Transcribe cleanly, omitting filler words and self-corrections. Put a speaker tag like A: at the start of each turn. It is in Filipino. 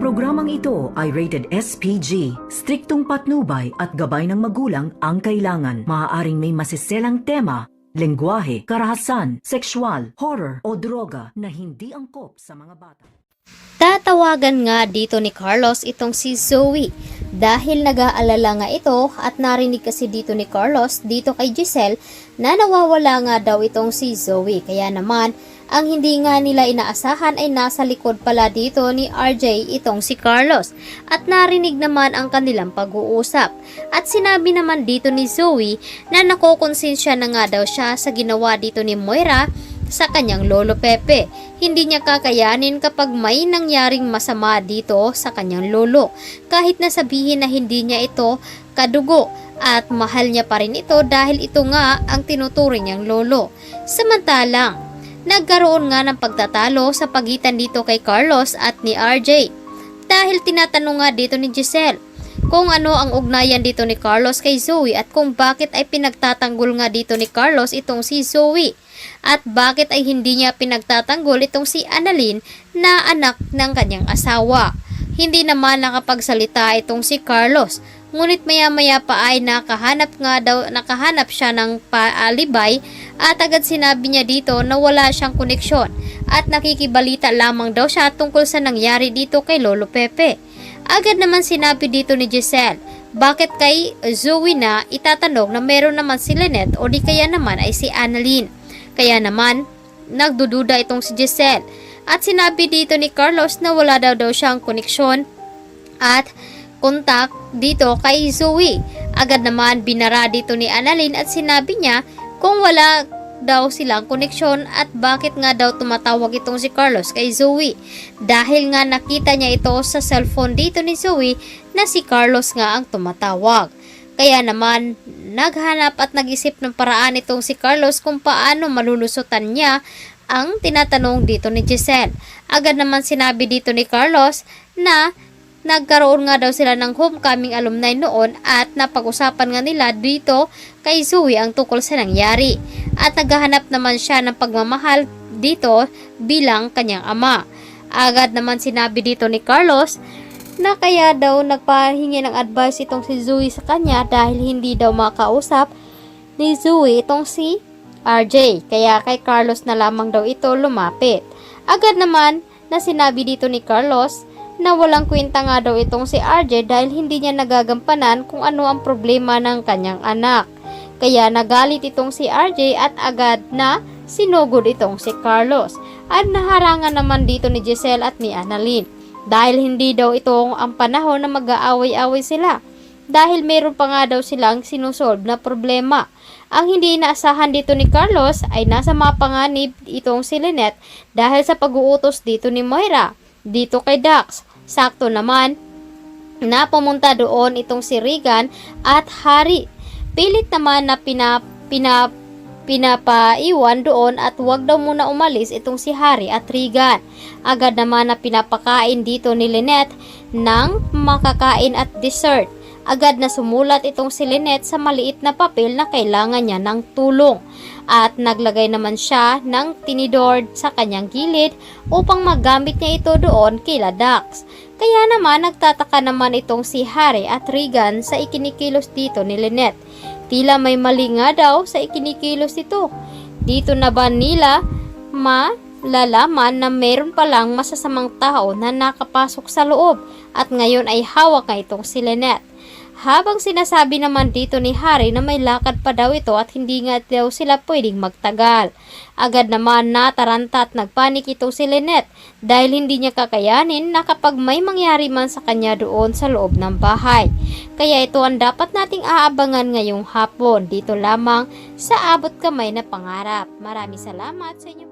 A: programang ito ay rated SPG. Striktong patnubay at gabay ng magulang ang kailangan. Maaaring may masiselang tema, lengguwahe, karahasan, sexual, horror o droga na hindi angkop sa mga bata.
B: Tatawagan nga dito ni Carlos itong si Zoe dahil nag-aalala nga ito at narinig kasi dito ni Carlos dito kay Giselle na nawawala nga daw itong si Zoe. Kaya naman ang hindi nga nila inaasahan ay nasa likod pala dito ni RJ itong si Carlos at narinig naman ang kanilang pag-uusap. At sinabi naman dito ni Zoe na nakokonsensya na nga daw siya sa ginawa dito ni Moira sa kanyang lolo Pepe. Hindi niya kakayanin kapag may nangyaring masama dito sa kanyang lolo. Kahit na sabihin na hindi niya ito kadugo at mahal niya pa rin ito dahil ito nga ang tinuturing niyang lolo. Samantalang, nagkaroon nga ng pagtatalo sa pagitan dito kay Carlos at ni RJ. Dahil tinatanong nga dito ni Giselle kung ano ang ugnayan dito ni Carlos kay Zoe at kung bakit ay pinagtatanggol nga dito ni Carlos itong si Zoe. At bakit ay hindi niya pinagtatanggol itong si Annalyn na anak ng kanyang asawa. Hindi naman nakapagsalita itong si Carlos. Ngunit maya-maya pa ay nakahanap siya ng paalibay at agad sinabi niya dito na wala siyang koneksyon at nakikibalita lamang daw siya tungkol sa nangyari dito kay Lolo Pepe. Agad naman sinabi dito ni Giselle, bakit kay Zoe na itatanong na meron naman si Lynette o di kaya naman ay si Annalyn. Kaya naman, nagdududa itong si Giselle at sinabi dito ni Carlos na wala daw siyang koneksyon at kontak dito kay Zoe. Agad naman binara dito ni Annalyn at sinabi niya kung wala daw silang koneksyon at bakit nga daw tumatawag itong si Carlos kay Zoe. Dahil nga nakita niya ito sa cellphone dito ni Zoe na si Carlos nga ang tumatawag. Kaya naman, naghanap at nag-isip ng paraan itong si Carlos kung paano malulusutan niya ang tinatanong dito ni Giselle. Agad naman sinabi dito ni Carlos na nagkaroon nga daw sila ng homecoming alumni noon at napag-usapan nga nila dito kay Zoe ang tungkol sa nangyari. At naghahanap naman siya ng pagmamahal dito bilang kanyang ama. Agad naman sinabi dito ni Carlos na kaya daw nagpahingi ng advice itong si Zoe sa kanya dahil hindi daw makausap ni Zoe itong si RJ. Kaya kay Carlos na lamang daw ito lumapit. Agad naman na sinabi dito ni Carlos na walang kwenta nga daw itong si RJ dahil hindi niya nagagampanan kung ano ang problema ng kanyang anak. Kaya nagalit itong si RJ at agad na sinugod itong si Carlos. At naharangan naman dito ni Giselle at ni Annalyn. Dahil hindi daw ito ang panahon na mag-aaway-away sila. Dahil meron pa nga daw silang sinusolve na problema. Ang hindi inaasahan dito ni Carlos ay nasa mga panganib itong si Lynette dahil sa pag-uutos dito ni Moira dito kay Dax. Sakto naman na pumunta doon itong si Regan at Harry. Pilit naman na pinapaiwan doon at huwag daw muna umalis itong si Harry at Regan. Agad naman na pinapakain dito ni Lynette ng makakain at dessert. Agad na sumulat itong si Lynette sa maliit na papel na kailangan niya ng tulong. At naglagay naman siya ng tinidor sa kanyang gilid upang magamit niya ito doon kila Dax. Kaya naman nagtataka naman itong si Harry at Regan sa ikinikilos dito ni Lynette. Tila may mali nga daw sa ikinikilos ito. Dito na ba nila malalaman na meron palang masasamang tao na nakapasok sa loob at ngayon ay hawak nga itong si Lynette. Habang sinasabi naman dito ni Harry na may lakad pa daw ito at hindi nga daw sila pwedeng magtagal. Agad naman nataranta at nagpanik itong si Lynette dahil hindi niya kakayanin na kapag may mangyari man sa kanya doon sa loob ng bahay. Kaya ito ang dapat nating aabangan ngayong hapon dito lamang sa Abot Kamay na Pangarap. Maraming salamat sa inyo.